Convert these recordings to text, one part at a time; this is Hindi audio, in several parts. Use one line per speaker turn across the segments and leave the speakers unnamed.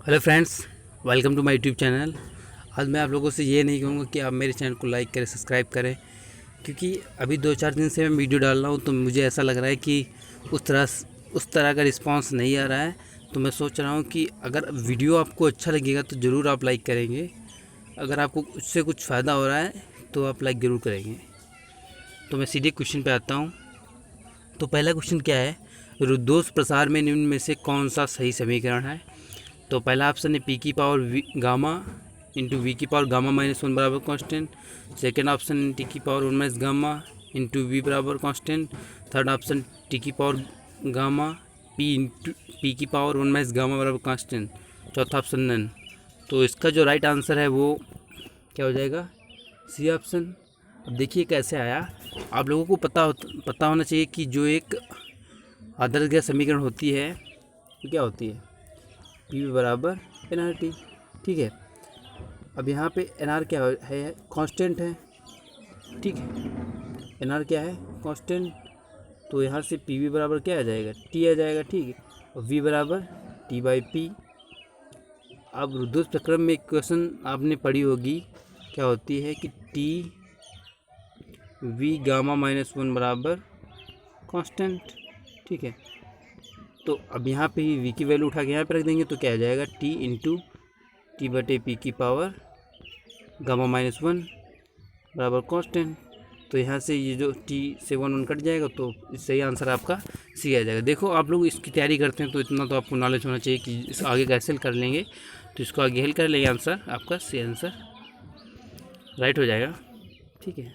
Hello friends, welcome to my YouTube channel. आज मैं आप लोगों से ये नहीं कहूँगा कि आप मेरे चैनल को लाइक करें, सब्सक्राइब करें, क्योंकि अभी 2-4 दिन से मैं वीडियो डाल रहा हूँ तो मुझे ऐसा लग रहा है कि उस तरह का रिस्पांस नहीं आ रहा है। तो मैं सोच रहा हूँ कि अगर वीडियो आपको अच्छा लगेगा तो ज़रूर आप लाइक करेंगे। अगर आपको उससे कुछ फ़ायदा हो रहा है तो आप लाइक ज़रूर करेंगे। तो मैं सीधे क्वेश्चन पे आता हूँ। तो पहला क्वेश्चन क्या है, रुद्धोष प्रसार में निम्न में से कौन सा सही समीकरण है। तो पहला ऑप्शन है पी की पावर गामा इंटू वी की पावर गामा माइनस 1 बराबर कांस्टेंट। सेकेंड ऑप्शन टी की power 1 minus gamma into V बराबर कांस्टेंट। थर्ड ऑप्शन टी की power gamma P into P की पावर 1 माइनस गामा बराबर कांस्टेंट। चौथा ऑप्शन नन। तो इसका जो राइट आंसर है वो क्या हो जाएगा, सी ऑप्शन। अब देखिए कैसे आया। आप लोगों को पता होना चाहिए कि जो एक आदर्श गैस समीकरण होती है वो क्या होती है, पी वी बराबर एन आर टी। ठीक है, अब यहाँ पे एन आर क्या है, कांस्टेंट है। ठीक है, एन आर क्या है, कांस्टेंट। तो यहाँ से पी वी बराबर क्या आ जाएगा, टी आ जाएगा। ठीक है, और वी बराबर टी बाई पी। अब रुद्धोष प्रक्रम में इक्वेशन आपने पढ़ी होगी, क्या होती है कि टी वी गामा माइनस 1 बराबर कांस्टेंट। ठीक है, तो अब यहाँ पे ही वी की वैल्यू उठा के यहाँ पे रख देंगे तो क्या आ जाएगा, टी इंटू टी बटे पी की पावर गामा माइनस 1 बराबर कांस्टेंट। तो यहाँ से ये जो टी से 1 कट जाएगा तो सही आंसर आपका सी आ जाएगा। देखो आप लोग इसकी तैयारी करते हैं तो इतना तो आपको नॉलेज होना चाहिए कि इस आगे कैसे हल कर लेंगे। तो इसको आगे हल कर लेंगे, आंसर आपका सी आंसर राइट हो जाएगा। ठीक है,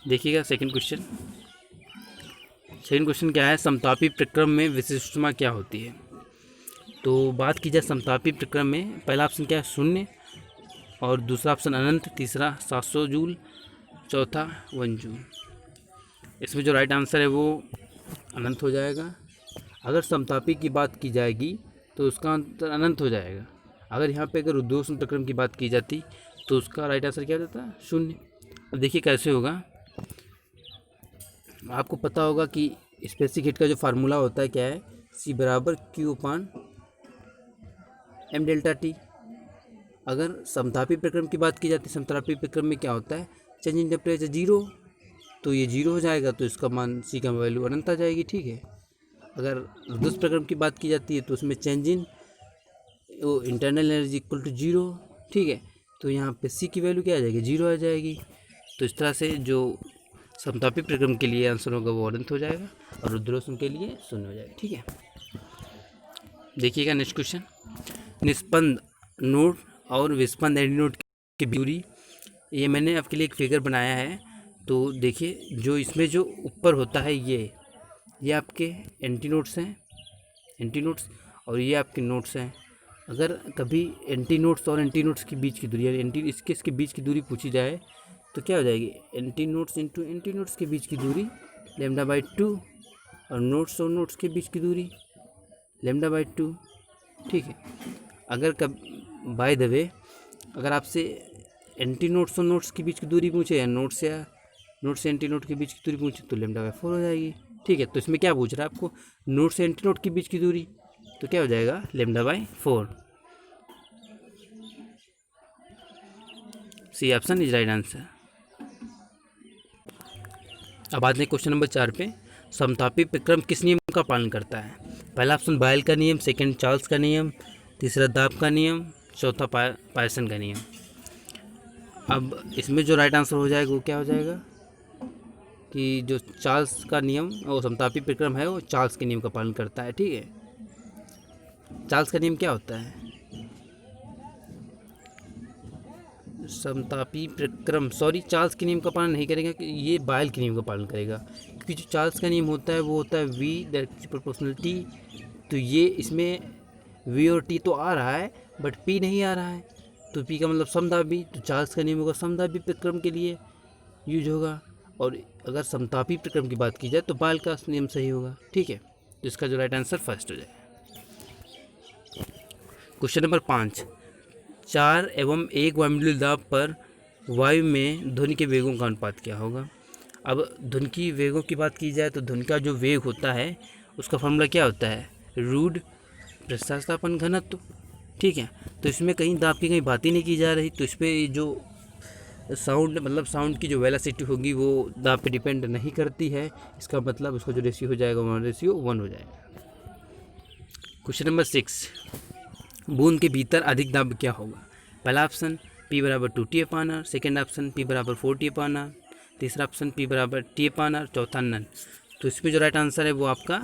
देखिएगा सेकंड क्वेश्चन। सेकंड क्वेश्चन क्या है, समतापी प्रक्रम में विशिष्ट ऊष्मा क्या होती है। तो बात की जाए समतापी प्रक्रम में, पहला ऑप्शन क्या है, शून्य, और दूसरा ऑप्शन अनंत, तीसरा 700 जूल, चौथा 1 जूल। इसमें जो राइट आंसर है वो अनंत हो जाएगा। अगर समतापी की बात की जाएगी तो उसका आंसर अनंत हो जाएगा। अगर यहाँ पे अगर रुद्धोष प्रक्रम की बात की जाती तो उसका राइट आंसर क्या होता है, शून्य। अब देखिए कैसे होगा। आपको पता होगा कि स्पेसिफिक हीट का जो फार्मूला होता है क्या है, सी बराबर क्यू अपान एम डेल्टा टी। अगर समतापी प्रक्रम की बात की जाती है, समतापी प्रक्रम में क्या होता है, चेंज इन टेम्परेचर जीरो। तो ये जीरो हो जाएगा तो इसका मान सी का वैल्यू अनंत आ जाएगी। ठीक है, अगर रुद्धोष प्रक्रम की बात की जाती है तो उसमें चेंज इन वो internal energy equal to zero. ठीक है, तो यहाँ पे सी की वैल्यू क्या आ जाएगी, जीरो आ जाएगी। तो इस तरह से जो समतापी प्रक्रम के लिए आंसर होगा वो अनंत हो जाएगा और रुद्धोष के लिए शून्य हो जाएगा। ठीक है, देखिएगा नेक्स्ट क्वेश्चन। निष्पन्द नोड और विस्पन्द एंटी नोड की दूरी, ये मैंने आपके लिए एक फिगर बनाया है। तो देखिए जो इसमें जो ऊपर होता है ये आपके एंटी नोड्स हैं, एंटी नोड्स, और ये आपके नोड्स हैं। अगर कभी एंटी नोड्स और एंटी नोड्स के बीच की दूरी यानी इसके बीच की दूरी पूछी जाए तो क्या हो जाएगी, anti nodes into anti nodes के बीच की दूरी लेमडा बाई 2, और नोड्स और नोड्स के बीच की दूरी लेमडा बाई 2। ठीक है, अगर कब बाय द वे अगर आपसे एंटी नोड्स और नोड्स के बीच की दूरी पूछे या नोड से एंटी नोड के बीच की दूरी पूछे तो लेमडा बाई 4 हो जाएगी। ठीक है, तो इसमें क्या पूछ रहा है आपको, नोड से एंटी नोड के बीच की दूरी, तो क्या हो जाएगा, lambda by 4। C option is right answer. अब आते हैं क्वेश्चन नंबर 4 पे। समतापी प्रक्रम किस नियम का पालन करता है। पहला ऑप्शन बायल का नियम, सेकंड चार्ल्स का नियम, तीसरा दाब का नियम, चौथा पायसन का नियम। अब इसमें जो राइट आंसर हो जाएगा वो क्या हो जाएगा कि जो चार्ल्स का नियम वो समतापी प्रक्रम है वो चार्ल्स के नियम का पालन करता है। ठीक है, चार्ल्स का नियम क्या होता है, समतापी प्रक्रम चार्ल्स के नियम का पालन नहीं करेगा कि ये बायल के नियम का पालन करेगा, क्योंकि जो चार्ल्स का नियम होता है वो होता है वी डायरेक्टली प्रोपोर्शनल टी। तो ये इसमें वी और टी तो आ रहा है बट पी नहीं आ रहा है, तो पी का मतलब समदाबी। तो चार्ल्स का नियम होगा समदाबी प्रक्रम के लिए यूज होगा, और अगर समतापी प्रक्रम की बात की जाए तो बायल का नियम सही होगा। ठीक है, तो इसका जो राइट आंसर फर्स्ट हो जाए। क्वेश्चन नंबर 5, 4 एवं 1 वायुमंडलीय दाब पर वायु में ध्वनि के वेगों का अनुपात क्या होगा। अब ध्वनि की वेगों की बात की जाए तो ध्वनि का जो वेग होता है उसका फॉर्मूला क्या होता है, रूट पृष्ठस्थापन घनत्व। ठीक है। तो इसमें कहीं दाब की कहीं बात ही नहीं की जा रही, तो इस पर जो साउंड मतलब साउंड की जो वेलोसिटी होगी वो दाब पे डिपेंड नहीं करती है। इसका मतलब उसका जो रेशियो हो जाएगा 1:1 हो जाएगा। क्वेश्चन नंबर 6, बूंद के भीतर अधिक दाब क्या होगा? पहला ऑप्शन P बराबर 2T/R, सेकेंड ऑप्शन P बराबर 4T/R, तीसरा ऑप्शन P बराबर T/R, चौथा नन। तो इसमें जो राइट आंसर है वो आपका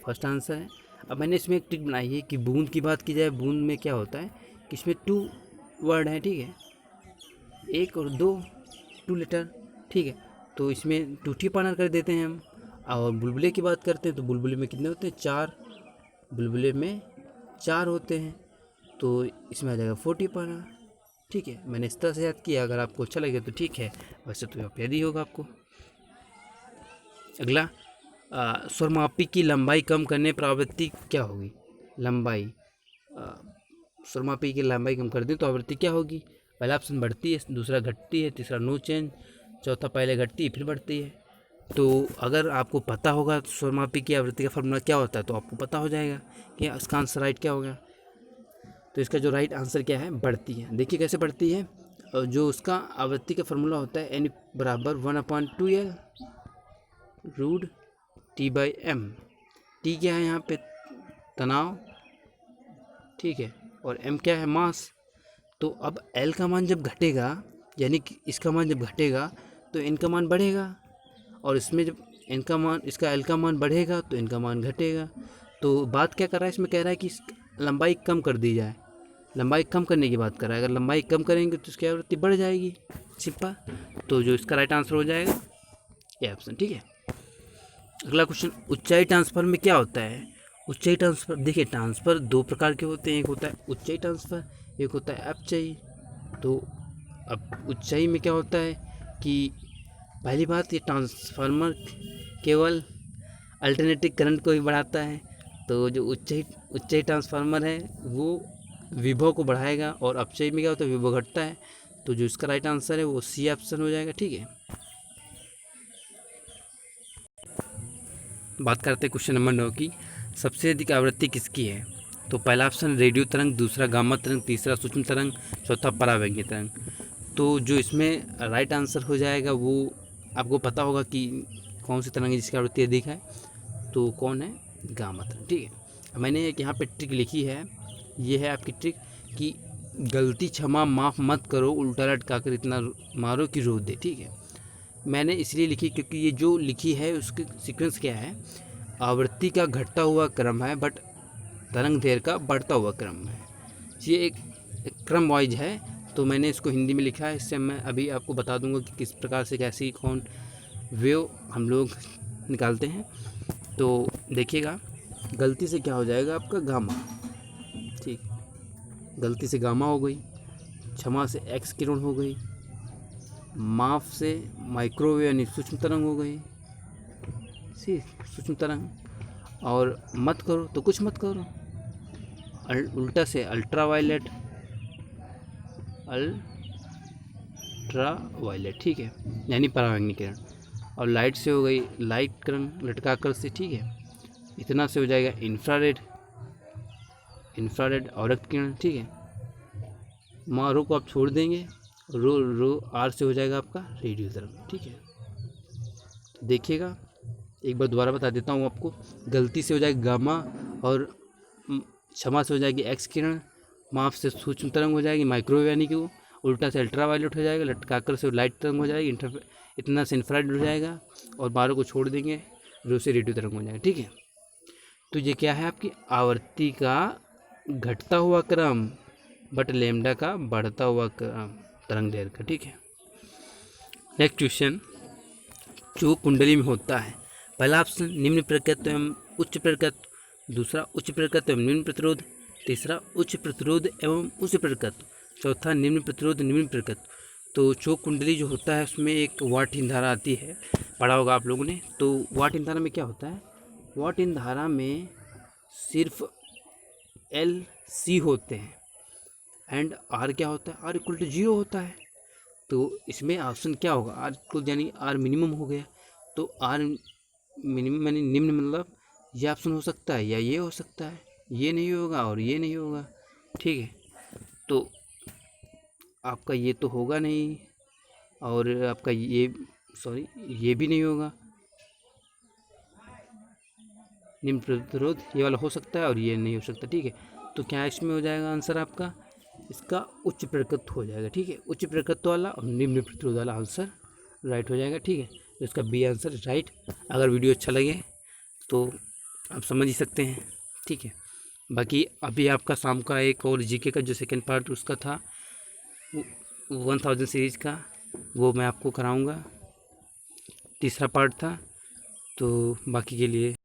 फर्स्ट आंसर है। अब मैंने इसमें एक ट्रिक बनाई है कि बूंद की बात की जाए, बूंद में क्या होता है कि इसमें 2 वर्ड हैं, ठीक है, 1 और 2, 2 लीटर, ठीक है। तो इसमें 2T/R कर देते हैं हम। और बुलबुले की बात करते हैं तो बुलबुले में कितने होते हैं? 4, बुलबुले में 4 होते हैं, तो इसमें आ जाएगा 4T/R, ठीक है। मैंने इस तरह से याद किया, अगर आपको अच्छा लगे तो ठीक है, वैसे तो याद ही होगा आपको। अगला, स्वरमापी की लंबाई कम करने पर आवृत्ति क्या होगी? लंबाई, स्वरमापी की लंबाई कम कर दें तो आवृत्ति क्या होगी? पहला ऑप्शन बढ़ती है, दूसरा घटती है, तीसरा नो चेंज, चौथा पहले घटती है फिर बढ़ती है। तो अगर आपको पता होगा स्वरमापी की आवृत्ति का फॉर्मूला क्या होता है तो आपको पता हो जाएगा कि इसका आंसर राइट क्या होगा। तो इसका जो राइट आंसर क्या है? बढ़ती है। देखिए कैसे बढ़ती है। जो उसका आवृत्ति का फॉर्मूला होता है N बराबर 1/2L रूट T/M। T क्या है यहाँ पे? तनाव, ठीक है, और M क्या है? मास। तो अब L का मान जब घटेगा, यानी कि इसका मान जब घटेगा तो N का मान बढ़ेगा, और इसमें जब N का मान, इसका L का मान बढ़ेगा तो N का मान घटेगा। तो बात क्या कर रहा है इसमें? कह रहा है कि लंबाई कम कर दी जाए, लंबाई कम करने की बात कर रहा है। अगर लंबाई कम करेंगे तो इसकी आवृत्ति बढ़ जाएगी, सिंपल। तो जो इसका राइट आंसर हो जाएगा ये ऑप्शन, ठीक है। अगला क्वेश्चन, ऊंचाई ट्रांसफर में क्या होता है? ऊंचाई ट्रांसफर, देखिए ट्रांसफर 2 प्रकार के होते हैं, एक होता है ऊंचाई ट्रांसफर, एक होता है अपचयी। तो अब ऊंचाई में क्या होता है कि पहली बात, ये ट्रांसफार्मर केवल अल्टरनेटिव करंट को ही बढ़ाता है। तो जो ऊंचाई ट्रांसफार्मर है वो विभव को बढ़ाएगा, और अपचयी में क्या होता है? विभव घटता है। तो जो इसका राइट आंसर है वो सी ऑप्शन हो जाएगा, ठीक है। बात करते हैं क्वेश्चन नंबर 9 की, सबसे अधिक आवृत्ति किसकी है? तो पहला ऑप्शन रेडियो तरंग, दूसरा गामा तरंग, तीसरा सूक्ष्म तरंग, चौथा परावैंगिक तरंग। तो जो इसमें राइट आंसर हो जाएगा वो आपको पता होगा कि कौन सी तरंग है जिसकी आवृत्ति अधिक है, तो कौन है? गामा तरंग, ठीक है। मैंने एक यहाँ पे ट्रिक लिखी है, ये है आपकी ट्रिक कि गलती क्षमा माफ़ मत करो, उल्टा लटका कर इतना मारो कि रो दे, ठीक है। मैंने इसलिए लिखी क्योंकि ये जो लिखी है उसकी सीक्वेंस क्या है? आवृत्ति का घटता हुआ क्रम है, बट तरंग दैर्घ्य का बढ़ता हुआ क्रम है। ये एक क्रम वाइज है, तो मैंने इसको हिंदी में लिखा है। इससे मैं अभी आपको बता दूंगा कि किस प्रकार से कैसी कौन वेव हम लोग निकालते हैं। तो देखिएगा, गलती से क्या हो जाएगा आपका? गामा, ठीक, गलती से गामा हो गई, क्षमा से एक्स किरण हो गई, माफ से माइक्रोवेव यानी सूक्ष्म तरंग हो गई, सूक्ष्म तरंग, और मत करो तो कुछ मत करो, उल्टा से अल्ट्रा वायलेट, ठीक है, यानी परावैंगिक किरण। और लाइट से हो गई लाइट किरण लटका कर से, ठीक है। इतना से हो जाएगा इंफ्रारेड, औरत किरण, ठीक है। रो को आप छोड़ देंगे, रो आर से हो जाएगा आपका रेडियो तरंग, ठीक है। तो देखिएगा, एक बार दोबारा बता देता हूँ आपको, गलती से हो जाएगा गामा, और क्षमा से हो जाएगी एक्स किरण, माफ से सूक्ष्म तरंग हो जाएगी माइक्रोवेव यानी कि वो, उल्टा से अल्ट्रा वायलेट हो जाएगा, लटकाकर से लाइट तरंग हो जाएगी, इतना से इंफ्रारेड हो जाएगा, और बारह को छोड़ देंगे, रो से रेडियो तरंग हो जाएगा, ठीक है। तो ये क्या है? आपकी आवृत्ति का घटता हुआ क्रम, बट लैम्डा का बढ़ता हुआ क्रम तरंग दैर्घ्य का, ठीक है। नेक्स्ट क्वेश्चन, जो कुंडली में होता है, पहला ऑप्शन निम्न प्रकृत एवं उच्च प्रकृत, दूसरा उच्च प्रकृत एवं निम्न प्रतिरोध, तीसरा उच्च प्रतिरोध एवं उच्च प्रकृत, चौथा निम्न प्रतिरोध निम्न प्रकृत। तो चोक कुंडली जो होता है उसमें एक वाटहीन धारा आती है, पढ़ा होगा आप लोगों ने। तो वाटहीन धारा में क्या होता है? वाटहीन धारा में सिर्फ एल सी होते हैं, एंड आर क्या होता है? आर इक्वल टू 0 होता है। तो इसमें ऑप्शन क्या होगा? आर इक्वल यानी आर मिनिमम हो गया, तो आर मिनिमम यानी निम्न, मतलब ये ऑप्शन हो सकता है या ये हो सकता है, ये नहीं होगा और ये नहीं होगा, ठीक है, तो आपका ये तो होगा नहीं, और आपका ये भी नहीं होगा। निम्न प्रतिरोध ये वाला हो सकता है और ये नहीं हो सकता। ठीक है, तो क्या इसमें हो जाएगा आंसर आपका? इसका उच्च प्रकृत हो जाएगा। ठीक है, उच्च प्रकृत वाला और निम्न प्रतिरोध वाला आंसर राइट हो जाएगा। ठीक है, तो इसका बी आंसर राइट। अगर वीडियो अच्छा लगे तो आप समझ ही सकते हैं। ठीक है, बाकी अभी आपका शाम का एक और जीके का जो सेकंड पार्ट उसका था 1000 सीरीज़ का, वो मैं आपको कराऊंगा। तीसरा पार्ट था, तो बाकी के लिए